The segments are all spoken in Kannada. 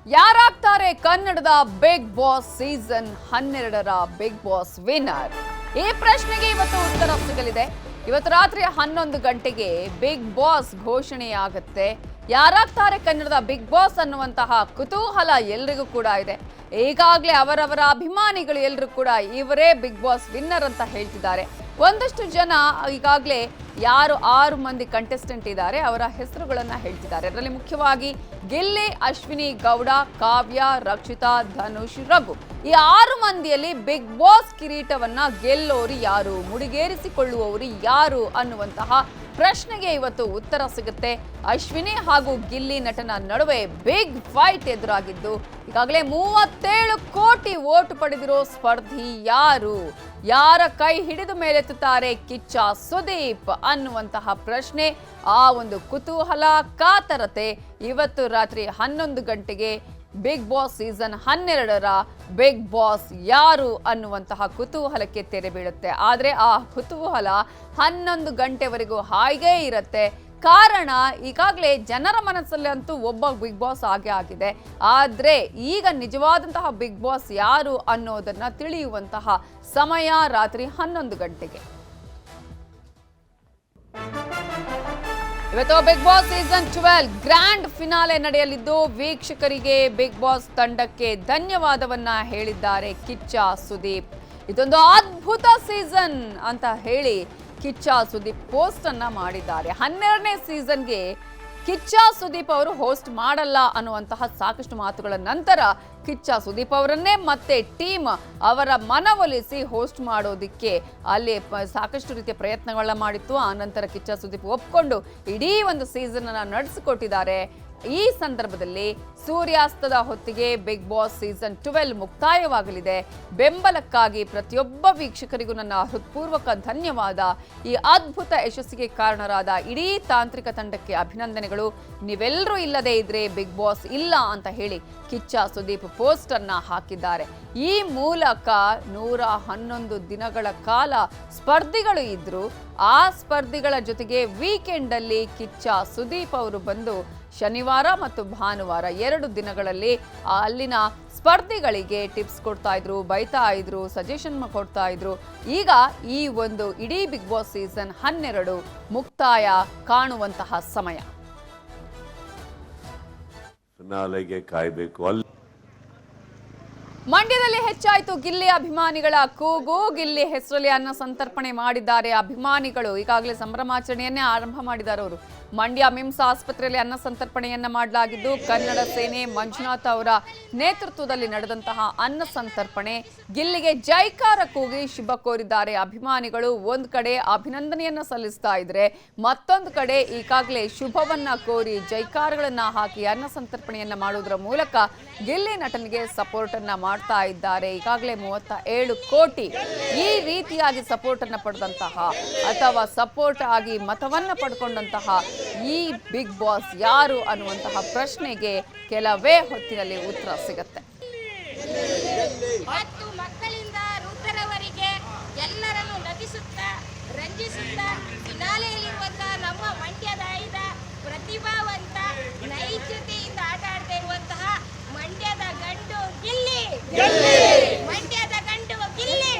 ಯಾರಾಗ್ತಾರೆ ಕನ್ನಡದ ಬಿಗ್ ಬಾಸ್ ಸೀಸನ್ 12ರ ಬಿಗ್ ಬಾಸ್ ವಿನ್ನರ್? ಈ ಪ್ರಶ್ನೆಗೆ ಇವತ್ತು ಉತ್ತರ ಸಿಗಲಿದೆ. ಇವತ್ತು ರಾತ್ರಿ 11 ಗಂಟೆಗೆ ಬಿಗ್ ಬಾಸ್ ಘೋಷಣೆಯಾಗುತ್ತೆ. ಯಾರಾಗ್ತಾರೆ ಕನ್ನಡದ ಬಿಗ್ ಬಾಸ್ ಅನ್ನುವಂತಹ ಕುತೂಹಲ ಎಲ್ರಿಗೂ ಕೂಡ ಇದೆ. ಈಗಾಗಲೇ ಅವರವರ ಅಭಿಮಾನಿಗಳು ಎಲ್ಲರೂ ಕೂಡ ಇವರೇ ಬಿಗ್ ಬಾಸ್ ವಿನ್ನರ್ ಅಂತ ಹೇಳ್ತಿದ್ದಾರೆ. ಒಂದಷ್ಟು ಜನ ಈಗಾಗಲೇ ಯಾರು 6 ಮಂದಿ ಕಂಟೆಸ್ಟೆಂಟ್ ಇದ್ದಾರೆ ಅವರ ಹೆಸರುಗಳನ್ನ ಹೇಳ್ತಿದ್ದಾರೆ. ಅದರಲ್ಲಿ ಮುಖ್ಯವಾಗಿ ಗಿಲ್ಲಿ, ಅಶ್ವಿನಿ ಗೌಡ, ಕಾವ್ಯ, ರಕ್ಷಿತಾ, ಧನುಷ್, ರಘು ಈ 6 ಮಂದಿಯಲ್ಲಿ ಬಿಗ್ ಬಾಸ್ ಕಿರೀಟವನ್ನ ಗೆಲ್ಲೋರು ಯಾರು, ಮುಡಿಗೇರಿಸಿಕೊಳ್ಳುವವರು ಯಾರು ಅನ್ನುವಂತಹ ಪ್ರಶ್ನೆಗೆ ಇವತ್ತು ಉತ್ತರ ಸಿಗುತ್ತೆ. ಅಶ್ವಿನಿ ಹಾಗೂ ಗಿಲ್ಲಿ ನಟನ ನಡುವೆ ಬಿಗ್ ಫೈಟ್ ಎದುರಾಗಿದ್ದು ಈಗಾಗಲೇ 37 ಕೋಟಿ ವೋಟ್ ಪಡೆದಿರೋ ಸ್ಪರ್ಧಿ ಯಾರು, ಯಾರ ಕೈ ಹಿಡಿದು ಮೇಲೆತ್ತುತ್ತಾರೆ ಕಿಚ್ಚ ಸುದೀಪ್ ಅನ್ನುವಂತಹ ಪ್ರಶ್ನೆ, ಆ ಒಂದು ಕುತೂಹಲ, ಕಾತರತೆ ಇವತ್ತು ರಾತ್ರಿ 11 ಗಂಟೆಗೆ ಬಿಗ್ ಬಾಸ್ ಸೀಸನ್ 12ರ ಬಿಗ್ ಬಾಸ್ ಯಾರು ಅನ್ನುವಂತಹ ಕುತೂಹಲಕ್ಕೆ ತೆರೆ ಬೀಳುತ್ತೆ. ಆದರೆ ಆ ಕುತೂಹಲ 11 ಗಂಟೆವರೆಗೂ ಹಾಗೇ ಇರುತ್ತೆ. ಕಾರಣ ಈಗಾಗಲೇ ಜನರ ಮನಸ್ಸಲ್ಲಿ ಅಂತೂ ಒಬ್ಬ ಬಿಗ್ ಬಾಸ್ ಆಗಿದೆ. ಆದರೆ ಈಗ ನಿಜವಾದಂತಹ ಬಿಗ್ ಬಾಸ್ ಯಾರು ಅನ್ನೋದನ್ನ ತಿಳಿಯುವಂತಹ ಸಮಯ ರಾತ್ರಿ 11 ಗಂಟೆಗೆ. ಇವತ್ತು Bigg Boss season 12 grand finale ನಡೆಯಲಿದ್ದು ವೀಕ್ಷಕರಿಗೆ ಬಿಗ್ ಬಾಸ್ ತಂಡಕ್ಕೆ ಧನ್ಯವಾದವನ್ನ ಹೇಳಿದ್ದಾರೆ ಕಿಚ್ಚ ಸುದೀಪ್. ಇದೊಂದು ಅದ್ಭುತ ಸೀಸನ್ ಅಂತ ಹೇಳಿ ಕಿಚ್ಚ ಸುದೀಪ್ ಪೋಸ್ಟ್ ಅನ್ನ ಮಾಡಿದ್ದಾರೆ. 12ನೇ ಸೀಸನ್ಗೆ ಕಿಚ್ಚ ಸುದೀಪ್ ಅವರು ಹೋಸ್ಟ್ ಮಾಡಲ್ಲ ಅನ್ನುವಂತಹ ಸಾಕಷ್ಟು ಮಾತುಗಳ ನಂತರ ಕಿಚ್ಚ ಸುದೀಪ್ ಅವರನ್ನೇ ಮತ್ತೆ ಟೀಮ್ ಅವರ ಮನವೊಲಿಸಿ ಹೋಸ್ಟ್ ಮಾಡೋದಿಕ್ಕೆ ಅಲ್ಲಿ ಸಾಕಷ್ಟು ರೀತಿಯ ಪ್ರಯತ್ನಗಳನ್ನ ಮಾಡಿತ್ತು. ಆ ನಂತರ ಕಿಚ್ಚ ಸುದೀಪ್ ಒಪ್ಕೊಂಡು ಇಡೀ ಒಂದು ಸೀಸನ್ ಅನ್ನ ನಡೆಸಿಕೊಟ್ಟಿದ್ದಾರೆ. ಈ ಸಂದರ್ಭದಲ್ಲಿ ಸೂರ್ಯಾಸ್ತದ ಹೊತ್ತಿಗೆ ಬಿಗ್ ಬಾಸ್ ಸೀಸನ್ 12 ಮುಕ್ತಾಯವಾಗಲಿದೆ. ಬೆಂಬಲಕ್ಕಾಗಿ ಪ್ರತಿಯೊಬ್ಬ ವೀಕ್ಷಕರಿಗೂ ನನ್ನ ಹೃತ್ಪೂರ್ವಕ ಧನ್ಯವಾದ. ಈ ಅದ್ಭುತ ಯಶಸ್ಸಿಗೆ ಕಾರಣರಾದ ಇಡೀ ತಾಂತ್ರಿಕ ತಂಡಕ್ಕೆ ಅಭಿನಂದನೆಗಳು. ನೀವೆಲ್ಲರೂ ಇಲ್ಲದೆ ಇದ್ರೆ ಬಿಗ್ ಬಾಸ್ ಇಲ್ಲ ಅಂತ ಹೇಳಿ ಕಿಚ್ಚ ಸುದೀಪ್ ಪೋಸ್ಟ್ ಅನ್ನ ಹಾಕಿದ್ದಾರೆ. ಈ ಮೂಲಕ 111 ದಿನಗಳ ಕಾಲ ಸ್ಪರ್ಧಿಗಳು ಇದ್ರು. ಆ ಸ್ಪರ್ಧಿಗಳ ಜೊತೆಗೆ ವೀಕೆಂಡ್ ಅಲ್ಲಿ ಕಿಚ್ಚ ಸುದೀಪ್ ಅವರು ಬಂದು ಶನಿವಾರ ಮತ್ತು ಭಾನುವಾರ 2 ದಿನಗಳಲ್ಲಿ ಅಲ್ಲಿನ ಸ್ಪರ್ಧಿಗಳಿಗೆ ಟಿಪ್ಸ್ ಕೊಡ್ತಾ ಇದ್ರು, ಬೈತಾ ಇದ್ರು, ಸಜೆಷನ್ ಕೊಡ್ತಾ ಇದ್ರು. ಈಗ ಈ ಒಂದು ಇಡೀ ಬಿಗ್ ಬಾಸ್ ಸೀಸನ್ 12 ಮುಕ್ತಾಯ ಕಾಣುವಂತಹ ಸಮಯ. ಫಿನಾಲೆಗೆ ಕಾಯಬೇಕು. ಮಂಡ್ಯದಲ್ಲಿ ಹೆಚ್ಚಾಯಿತು ಗಿಲ್ಲಿ ಅಭಿಮಾನಿಗಳ ಕೂಗು. ಗಿಲ್ಲಿ ಹೆಸರಲ್ಲಿ ಅನ್ನ ಸಂತರ್ಪಣೆ ಮಾಡಿದ್ದಾರೆ ಅಭಿಮಾನಿಗಳು. ಈಗಾಗಲೇ ಸಂಭ್ರಮಾಚರಣೆಯನ್ನೇ ಆರಂಭ ಮಾಡಿದ್ದಾರೆ ಅವರು. ಮಂಡ್ಯ ಮಿಮ್ಸ್ ಆಸ್ಪತ್ರೆಯಲ್ಲಿ ಅನ್ನ ಸಂತರ್ಪಣೆಯನ್ನ ಮಾಡಲಾಗಿದ್ದು ಕನ್ನಡ ಸೇನೆ ಮಂಜುನಾಥ್ ಅವರ ನೇತೃತ್ವದಲ್ಲಿ ನಡೆದಂತಹ ಅನ್ನ ಸಂತರ್ಪಣೆ. ಗಿಲ್ಲಿಗೆ ಜೈಕಾರ ಕೂಗಿ ಶುಭ ಕೋರಿದ್ದಾರೆ ಅಭಿಮಾನಿಗಳು. ಒಂದ್ ಕಡೆ ಅಭಿನಂದನೆಯನ್ನ ಸಲ್ಲಿಸ್ತಾ ಇದ್ರೆ, ಮತ್ತೊಂದು ಕಡೆ ಈಗಾಗಲೇ ಶುಭವನ್ನ ಕೋರಿ ಜೈಕಾರಗಳನ್ನ ಹಾಕಿ ಅನ್ನ ಸಂತರ್ಪಣೆಯನ್ನ ಮಾಡುವುದರ ಮೂಲಕ ಗಿಲ್ಲಿ ನಟನಿಗೆ ಸಪೋರ್ಟ್ ಅನ್ನ ಮಾಡ್ತಾ ಇದ್ದಾರೆ. ಈಗಾಗಲೇ 37 ಕೋಟಿ ಈ ರೀತಿಯಾಗಿ ಸಪೋರ್ಟ್ ಅನ್ನ ಪಡೆದಂತಹ ಅಥವಾ ಸಪೋರ್ಟ್ ಆಗಿ ಮತವನ್ನ ಪಡ್ಕೊಂಡಂತಹ ಈ ಬಿಗ್ ಬಾಸ್ ಯಾರು ಅನ್ನುವಂತಹ ಪ್ರಶ್ನೆಗೆ ಕೆಲವೇ ಹೊತ್ತಿನಲ್ಲಿ ಉತ್ತರ ಸಿಗುತ್ತೆ. ಮತ್ತು ಮಕ್ಕಳಿಂದ ವೃದ್ಧರವರೆಗೆ ಎಲ್ಲರನ್ನು ನಗಿಸುತ್ತಾ ರಂಜಿಸುತ್ತಾ ಫಿನಾಲೆಯಲ್ಲಿರುವಂತಹ ನಮ್ಮ ಮಂಡ್ಯದ ಪ್ರತಿಭಾವಂತ ನೈಜತೆಯಿಂದ ಆಟ ಆಡ್ತಾ ಇರುವಂತಹ ಮಂಡ್ಯದ ಗಂಡು ಗಿಲ್ಲಿ, ಮಂಡ್ಯದ ಗಂಡು ಗಿಲ್ಲಿ,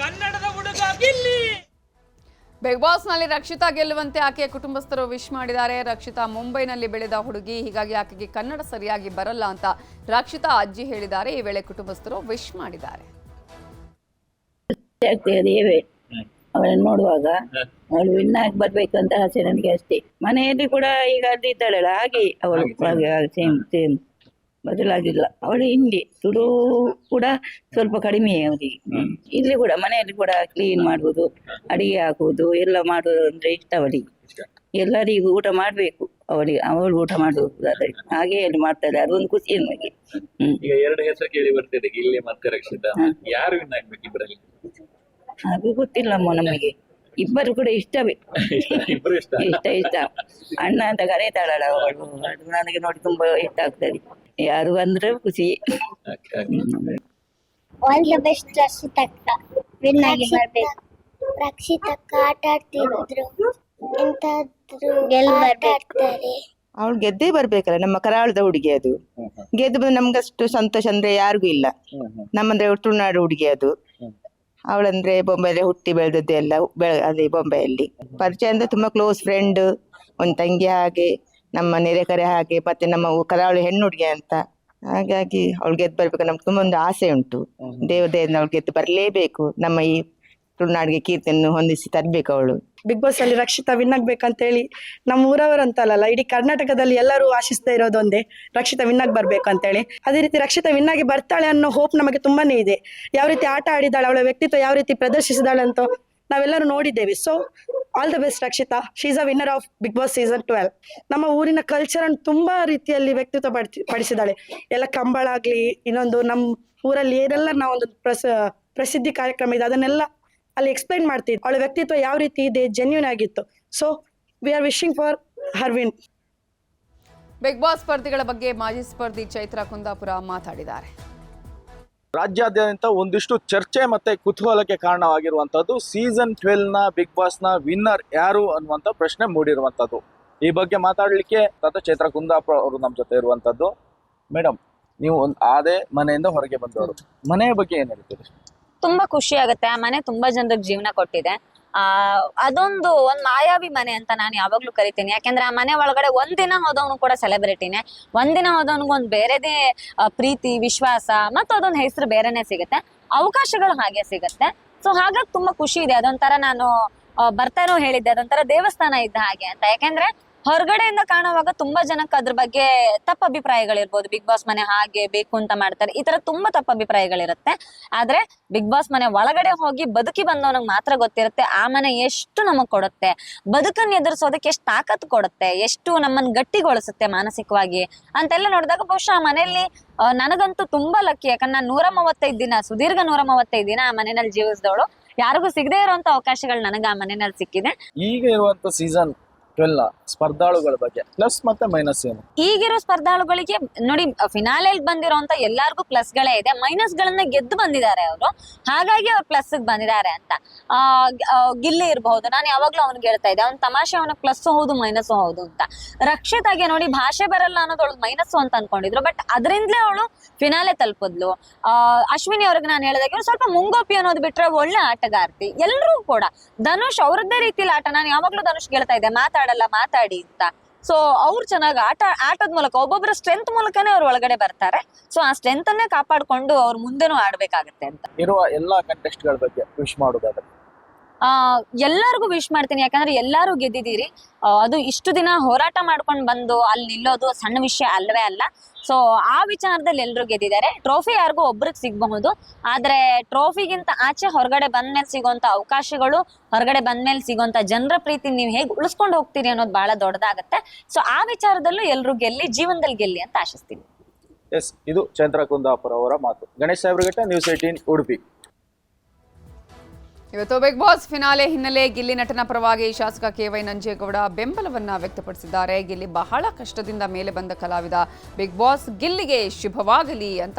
ಕನ್ನಡದ ಹುಡುಗ ಗಿಲ್ಲಿ. ಬಿಗ್ ಬಾಸ್ ನಲ್ಲಿ ರಕ್ಷಿತಾ ಗೆಲ್ಲುವಂತೆ ಆಕೆಯ ಕುಟುಂಬಸ್ಥರು ವಿಶ್ ಮಾಡಿದ್ದಾರೆ. ರಕ್ಷಿತಾ ಮುಂಬೈನಲ್ಲಿ ಬೆಳೆದ ಹುಡುಗಿ, ಹೀಗಾಗಿ ಆಕೆಗೆ ಕನ್ನಡ ಸರಿಯಾಗಿ ಬರಲ್ಲ ಅಂತ ರಕ್ಷಿತಾ ಅಜ್ಜಿ ಹೇಳಿದ್ದಾರೆ. ಈ ವೇಳೆ ಕುಟುಂಬಸ್ಥರು ವಿಶ್ ಮಾಡಿದ್ದಾರೆ. ಅವಳನ್ನು ನೋಡುವಾಗ ಅವಳು ವಿನ್ ಆಗಿ ಬರ್ಬೇಕು ಅಂತ ಆಸೆ ನನಗೆ ಅಷ್ಟೇ. ಮನೆಯಲ್ಲಿ ಕೂಡ ಈಗ ಅದಿದ್ದಾಳಲ್ಲ ಹಾಗೆ ಅವಳು ಸೇಮ್ ಸೇಮ್ ಬದಲಾಗಿಲ್ಲ. ಅವಳು ಹಿಂದಿ ತುಳು ಕೂಡ ಸ್ವಲ್ಪ ಕಡಿಮೆ ಅವಳಿಗೆ. ಇಲ್ಲಿ ಕೂಡ ಮನೆಯಲ್ಲಿ ಕೂಡ ಕ್ಲೀನ್ ಮಾಡುವುದು, ಅಡಿಗೆ ಹಾಕುವುದು ಎಲ್ಲ ಮಾಡುವುದು ಅಂದ್ರೆ ಇಷ್ಟ ಅವಳಿಗೆ. ಎಲ್ಲರಿಗೂ ಊಟ ಮಾಡ್ಬೇಕು ಅವಳಿಗೆ, ಅವಳು ಊಟ ಮಾಡುವುದು ಹಾಗೆ ಅಲ್ಲಿ ಮಾಡ್ತಾರೆ. ಅದೊಂದು ಖುಷಿ ನಮಗೆ. ಈಗ 2 ಹೆಸರು ಕೇಳಿ ಬರ್ತಿದೆ, ಗಿಲ್ಲಿ ಮತ್ತೆ ರಕ್ಷಿತಾ. ಯಾರು ವಿನ್ ಆಗ್ಬೇಕು ಇಬ್ಬರಲ್ಲಿ? ಅದು ಗೊತ್ತಿಲ್ಲಮ್ಮ ನಮಗೆ. ಇಬ್ಬರು ಕೂಡ ಇಷ್ಟವೇ, ಇಷ್ಟ. ಅಣ್ಣ ಅಂತ ಕರೀತಾಳಲ್ಲ ಅವಳು, ಅದು ನನಗೆ ನೋಡಿ ತುಂಬಾ ಇಷ್ಟ ಆಗ್ತದೆ. ಯಾರು ಅಂದ್ರೆ ಖುಷಿ. ಆಲ್ ದ ಬೆಸ್ಟ್ ರಕ್ಷಿತಕ್ಕ, ವಿನ್ ಆಗಿ ಬರ್ಬೇಕು. ರಕ್ಷಿತಕ್ಕ ಆಟ ಆಡ್ತಿದ್ರು, ಎಂತಾದ್ರೂ ಗೆಲ್ಬರ್ತಾರೆ. ಅವಳು ಗೆದ್ದೇ ಬರ್ಬೇಕಲ್ಲ, ನಮ್ಮ ಕರಾವಳದ ಹುಡುಗಿ ಅದು. ಗೆದ್ದು ಬಂದು ನಮ್ಗಷ್ಟು ಸಂತೋಷ ಅಂದ್ರೆ ಯಾರಿಗೂ ಇಲ್ಲ. ನಮ್ಮಂದ್ರೆ ತುಳುನಾಡು ಹುಡುಗಿ ಅದು. ಅವಳಂದ್ರೆ ಬೊಂಬೆಯಲ್ಲಿ ಹುಟ್ಟಿ ಬೆಳೆದದ್ದು ಎಲ್ಲ ಅದೇ ಬೊಂಬೆಯಲ್ಲಿ. ಪರಿಚಯ ಅಂದ್ರೆ ತುಂಬಾ ಕ್ಲೋಸ್ ಫ್ರೆಂಡ್, ಒಂದು ತಂಗಿ ಹಾಗೆ, ನಮ್ಮ ನೆರೆಕರೆ ಹಾಗೆ, ಮತ್ತೆ ನಮ್ಮ ಕರಾವಳಿ ಹೆಣ್ಣು ಹುಡುಗಿ ಅಂತ. ಹಾಗಾಗಿ ಅವಳು ಗೆದ್ದು ಬರ್ಬೇಕು, ನಮ್ಗೆ ತುಂಬಾ ಒಂದು ಆಸೆ ಉಂಟು. ದೇವದೇವ್ರನ್ನ ಅವಳು ಗೆದ್ದು ಬರ್ಲೇಬೇಕು, ನಮ್ಮ ಈ ತುಳುನಾಡಿಗೆ ಕೀರ್ತಿಯನ್ನು ಹೊಂದಿಸಿ ತರ್ಬೇಕು ಅವಳು. ಬಿಗ್ ಬಾಸ್ ಅಲ್ಲಿ ರಕ್ಷಿತಾ ವಿನ್ ಆಗ್ಬೇಕಂತ ಹೇಳಿ ನಮ್ಮ ಊರವರಂತಲ್ಲ, ಇಡೀ ಕರ್ನಾಟಕದಲ್ಲಿ ಎಲ್ಲರೂ ಆಶಿಸ್ತಾ ಇರೋದೊಂದೇ ರಕ್ಷಿತಾ ವಿನ್ ಆಗಿ ಬರ್ಬೇಕು ಅಂತ ಹೇಳಿ. ಅದೇ ರೀತಿ ರಕ್ಷಿತಾ ವಿನ್ ಆಗಿ ಬರ್ತಾಳೆ ಅನ್ನೋ ಹೋಪ್ ನಮಗೆ ತುಂಬಾನೇ ಇದೆ. ಯಾವ ರೀತಿ ಆಟ ಆಡಿದಾಳೆ, ಅವಳ ವ್ಯಕ್ತಿತ್ವ ಯಾವ ರೀತಿ ಪ್ರದರ್ಶಿಸಿದಾಳೆ ಅಂತ ನಾವೆಲ್ಲರೂ ನೋಡಿದ್ದೇವೆ. So all the best Rakshita, she is a winner of Bigg Boss season 12. ನಮ್ಮ ಊರಿನ ಕಲ್ಚರ್ ಅನ್ನು ತುಂಬಾ ರೀತಿಯಲ್ಲಿ ವ್ಯಕ್ತಿತ್ವ ಪಡಿಸಿದಾಳೆ. ಎಲ್ಲ ಕಂಬಳ ಆಗ್ಲಿ, ಇನ್ನೊಂದು ನಮ್ಮ ಊರಲ್ಲಿ ಏನೆಲ್ಲ ನಾವೊಂದು ಪ್ರಸಿದ್ಧಿ ಕಾರ್ಯಕ್ರಮ ಇದೆ ಅದನ್ನೆಲ್ಲ ಅಲ್ಲಿ ಎಕ್ಸ್ಪ್ಲೈನ್ ಮಾಡ್ತಿದ್ದೆ. ಅವಳ ವ್ಯಕ್ತಿತ್ವ ಯಾವ ರೀತಿ ಇದೆ, ಜೆನ್ಯೂನ್ ಆಗಿತ್ತು. So we are wishing for her win. Bigg Boss ಸ್ಪರ್ಧಿಗಳ ಬಗ್ಗೆ ಮಾಜಿ ಸ್ಪರ್ಧಿ ಚೈತ್ರಾ ಕುಂದಾಪುರ ಮಾತಾಡಿದ್ದಾರೆ. ರಾಜ್ಯಾದ್ಯಂತ ಒಂದಿಷ್ಟು ಚರ್ಚೆ ಮತ್ತೆ ಕುತೂಹಲಕ್ಕೆ ಕಾರಣವಾಗಿರುವಂತದ್ದು ಸೀಸನ್ 12ನ ಬಿಗ್ ಬಾಸ್ನ ವಿನ್ನರ್ ಯಾರು ಅನ್ನುವಂಥ ಪ್ರಶ್ನೆ ಮೂಡಿರುವಂತದ್ದು. ಈ ಬಗ್ಗೆ ಮಾತಾಡಲಿಕ್ಕೆ ಚೈತ್ರಾ ಕುಂದಾಪುರ ಅವರು ನಮ್ಮ ಜೊತೆ ಇರುವಂತದ್ದು. ಮೇಡಮ್, ನೀವು ಅದೇ ಮನೆಯಿಂದ ಹೊರಗೆ ಬಂದವರು, ಮನೆಯ ಬಗ್ಗೆ ಏನ್ ಹೇಳ್ತೀರಿ? ತುಂಬಾ ಖುಷಿ ಆಗುತ್ತೆ. ಆ ಮನೆ ತುಂಬಾ ಜನರಿಗೆ ಜೀವನ ಕೊಟ್ಟಿದೆ. ಅದೊಂದು ಒಂದ್ ಮಾಯಾವಿ ಮನೆ ಅಂತ ನಾನು ಯಾವಾಗ್ಲೂ ಕರಿತೀನಿ. ಯಾಕೆಂದ್ರೆ ಆ ಮನೆ ಒಳಗಡೆ ಒಂದಿನ ಹೋದವನು ಕೂಡ ಸೆಲೆಬ್ರಿಟಿನೇ, ಒಂದಿನ ಹೋದವನಿಗೆ ಒಂದ್ ಬೇರೆದೇ ಪ್ರೀತಿ, ವಿಶ್ವಾಸ ಮತ್ತು ಅದೊಂದು ಹೆಸರು ಬೇರೆನೆ ಸಿಗುತ್ತೆ, ಅವಕಾಶಗಳು ಹಾಗೆ ಸಿಗುತ್ತೆ. ಸೊ ಹಾಗಾಗಿ ತುಂಬಾ ಖುಷಿ ಇದೆ. ಅದೊಂಥರ ನಾನು ಬರ್ತಾನೋ ಹೇಳಿದ್ದೆ, ಅದೊಂಥರ ದೇವಸ್ಥಾನ ಇದ್ದ ಹಾಗೆ ಅಂತ. ಯಾಕೆಂದ್ರೆ ಹೊರಗಡೆಯಿಂದ ಕಾಣುವಾಗ ತುಂಬಾ ಜನಕ್ಕೆ ಅದ್ರ ಬಗ್ಗೆ ತಪ್ಪ ಅಭಿಪ್ರಾಯಗಳಿರ್ಬೋದು. ಬಿಗ್ ಬಾಸ್ ಮನೆ ಹಾಗೆ ಬೇಕು ಅಂತ ಮಾಡ್ತಾರೆ, ಈ ತರ ತುಂಬಾ ತಪ್ಪ ಅಭಿಪ್ರಾಯಗಳಿರುತ್ತೆ. ಆದ್ರೆ ಬಿಗ್ ಬಾಸ್ ಮನೆ ಒಳಗಡೆ ಹೋಗಿ ಬದುಕಿ ಬಂದವನಿಗೆ ಮಾತ್ರ ಗೊತ್ತಿರುತ್ತೆ ಆ ಮನೆ ಎಷ್ಟು ನಮಗ್ ಕೊಡುತ್ತೆ, ಬದುಕನ್ನು ಎದುರಿಸೋದಕ್ಕೆ ಎಷ್ಟು ತಾಕತ್ತು ಕೊಡುತ್ತೆ, ಎಷ್ಟು ನಮ್ಮನ್ನ ಗಟ್ಟಿಗೊಳಿಸುತ್ತೆ ಮಾನಸಿಕವಾಗಿ ಅಂತೆಲ್ಲ ನೋಡಿದಾಗ ಬಹುಶಃ ಆ ಮನೆಯಲ್ಲಿ ನನಗಂತೂ ತುಂಬಾ ಲಕ್ಕಿ. ಯಾಕಂದ್ರೆ ನಾನು 135 ದಿನ, ಸುದೀರ್ಘ 135 ದಿನ ಆ ಮನೆಯಲ್ಲಿ ಜೀವಿಸಿದವಳು. ಯಾರಿಗೂ ಸಿಗದೆ ಇರುವಂತ ಅವಕಾಶಗಳು ನನಗೆ ಆ ಮನೆಯಲ್ಲಿ ಸಿಕ್ಕಿದೆ. ಈಗ ಇರುವಂತ ಸೀಸನ್ 12ನ ಸ್ಪರ್ಧಾಳುಗಳ ಬಗ್ಗೆ ಪ್ಲಸ್ ಮತ್ತೆ ಮೈನಸ್ ಏನು? ಈಗಿರೋ ಸ್ಪರ್ಧಾಳುಗಳಿಗೆ ನೋಡಿ, ಫಿನಾಲೆಲ್ ಬಂದಿರೋಂತ ಎಲ್ಲಾರ್ಗು ಪ್ಲಸ್ ಗಳೇ ಇದೆ, ಮೈನಸ್ ಗಳನ್ನ ಗೆದ್ದು ಬಂದಿದ್ದಾರೆ ಅವರು. ಹಾಗಾಗಿ ಅವ್ರು ಪ್ಲಸ್ ಬಂದಿದ್ದಾರೆ ಅಂತ. ಗಿಲ್ಲಿ ಇರಬಹುದು, ನಾನು ಯಾವಾಗ್ಲೂ ಅವ್ನಿಗೆ ಹೇಳ್ತಾ ಇದ್ದೆ, ಅವ್ನ ತಮಾಷೆ ಅವನ ಪ್ಲಸ್ ಹೌದು ಮೈನಸ್ ಹೌದು ಅಂತ. ರಕ್ಷಿತಾಗೆ ನೋಡಿ, ಭಾಷೆ ಬರಲ್ಲ ಅನ್ನೋದೊಳಗೆ ಮೈನಸ್ ಅಂತ ಅನ್ಕೊಂಡಿದ್ರು, ಬಟ್ ಅದರಿಂದಲೇ ಅವಳು ಫಿನಾಲೆ ತಲುಪಿದ್ಲು. ಅಶ್ವಿನಿ ಅವ್ರಿಗೆ ನಾನು ಹೇಳಿದಾಗ ಇವ್ರು ಸ್ವಲ್ಪ ಮುಂಗೋಪಿ ಅನ್ನೋದು ಬಿಟ್ರೆ ಒಳ್ಳೆ ಆಟಗಾರ್ತಿ. ಎಲ್ಲರೂ ಕೂಡ ಧನುಷ್ ಅವ್ರದ್ದೇ ರೀತಿಲಿ ಆಟ, ನಾನು ಯಾವಾಗ್ಲೂ ಧನುಷ್ ಹೇಳ್ತಾ ಇದ್ದೆ ಮಾತಾಡಲ್ಲ ಮಾತಾಡಿ ಅಂತ. ಸೊ ಅವ್ರು ಚೆನ್ನಾಗಿ ಆಟದ ಮೂಲಕ, ಒಬ್ಬೊಬ್ಬರ ಸ್ಟ್ರೆಂತ್ ಮೂಲಕನೇ ಅವ್ರು ಒಳಗಡೆ ಬರ್ತಾರೆ. ಸೊ ಆ ಸ್ಟ್ರೆಂತ್ ಅನ್ನೇ ಕಾಪಾಡ್ಕೊಂಡು ಅವ್ರು ಮುಂದೆನೂ ಆಡ್ಬೇಕಾಗತ್ತೆ ಅಂತ. ಇರುವ ಎಲ್ಲಾ ಕಂಟೆಸ್ಟ್ ಗಳ ಬಗ್ಗೆ ವಿಶ್ ಮಾಡೋದಾದ್ರೆ ಎಲ್ಲರಿಗೂ ವಿಶ್ ಮಾಡ್ತೀನಿ. ಯಾಕಂದ್ರೆ ಎಲ್ಲರೂ ಗೆದ್ದಿದ್ದೀರಿ. ಅದು ಇಷ್ಟು ದಿನ ಹೋರಾಟ ಮಾಡ್ಕೊಂಡು ಬಂದು ಅಲ್ಲಿ ನಿಲ್ಲೋದು ಸಣ್ಣ ವಿಷಯ ಅಲ್ವೇ ಅಲ್ಲ. ಸೊ ಆ ವಿಚಾರದಲ್ಲಿ ಎಲ್ಲರೂ ಗೆದ್ದಿದ್ದಾರೆ. ಟ್ರೋಫಿ ಯಾರಿಗೂ ಒಬ್ರಿಗೆ ಸಿಗಬಹುದು, ಆದ್ರೆ ಟ್ರೋಫಿಗಿಂತ ಆಚೆ ಹೊರಗಡೆ ಬಂದ್ಮೇಲೆ ಸಿಗೋಂತ ಅವಕಾಶಗಳು, ಹೊರಗಡೆ ಬಂದ್ಮೇಲೆ ಸಿಗೋಂತ ಜನರ ಪ್ರೀತಿ ನೀವು ಹೇಗೆ ಉಳಿಸ್ಕೊಂಡು ಹೋಗ್ತೀರಿ ಅನ್ನೋದು ಬಹಳ ದೊಡ್ಡದಾಗತ್ತೆ. ಸೊ ಆ ವಿಚಾರದಲ್ಲೂ ಎಲ್ಲರೂ ಗೆಲ್ಲಿ, ಜೀವನದಲ್ಲಿ ಗೆಲ್ಲಿ ಅಂತ ಆಶಿಸ್ತೀನಿ. ಎಸ್, ಇದು ಚೈತ್ರಾ ಕುಂದಾಪುರ ಅವರ ಮಾತು. ಗಣೇಶ್ ಸಾಹೇಬ್ರಘಟ್ಟ, ನ್ಯೂಸ್ 18 ಉಡುಪಿ. ಇವತ್ತು ಬಿಗ್ ಬಾಸ್ ಫಿನಾಲೆ ಹಿನ್ನೆಲೆ ಗಿಲ್ಲಿ ನಟನ ಪರವಾಗಿ ಶಾಸಕ KY ನಂಜೇಗೌಡ ಬೆಂಬಲವನ್ನ ವ್ಯಕ್ತಪಡಿಸಿದ್ದಾರೆ. ಗಿಲ್ಲಿ ಬಹಳ ಕಷ್ಟದಿಂದ ಮೇಲೆ ಬಂದ ಕಲಾವಿದ. ಬಿಗ್ ಬಾಸ್ ಗಿಲ್ಲಿಗೆ ಶುಭವಾಗಲಿ ಅಂತ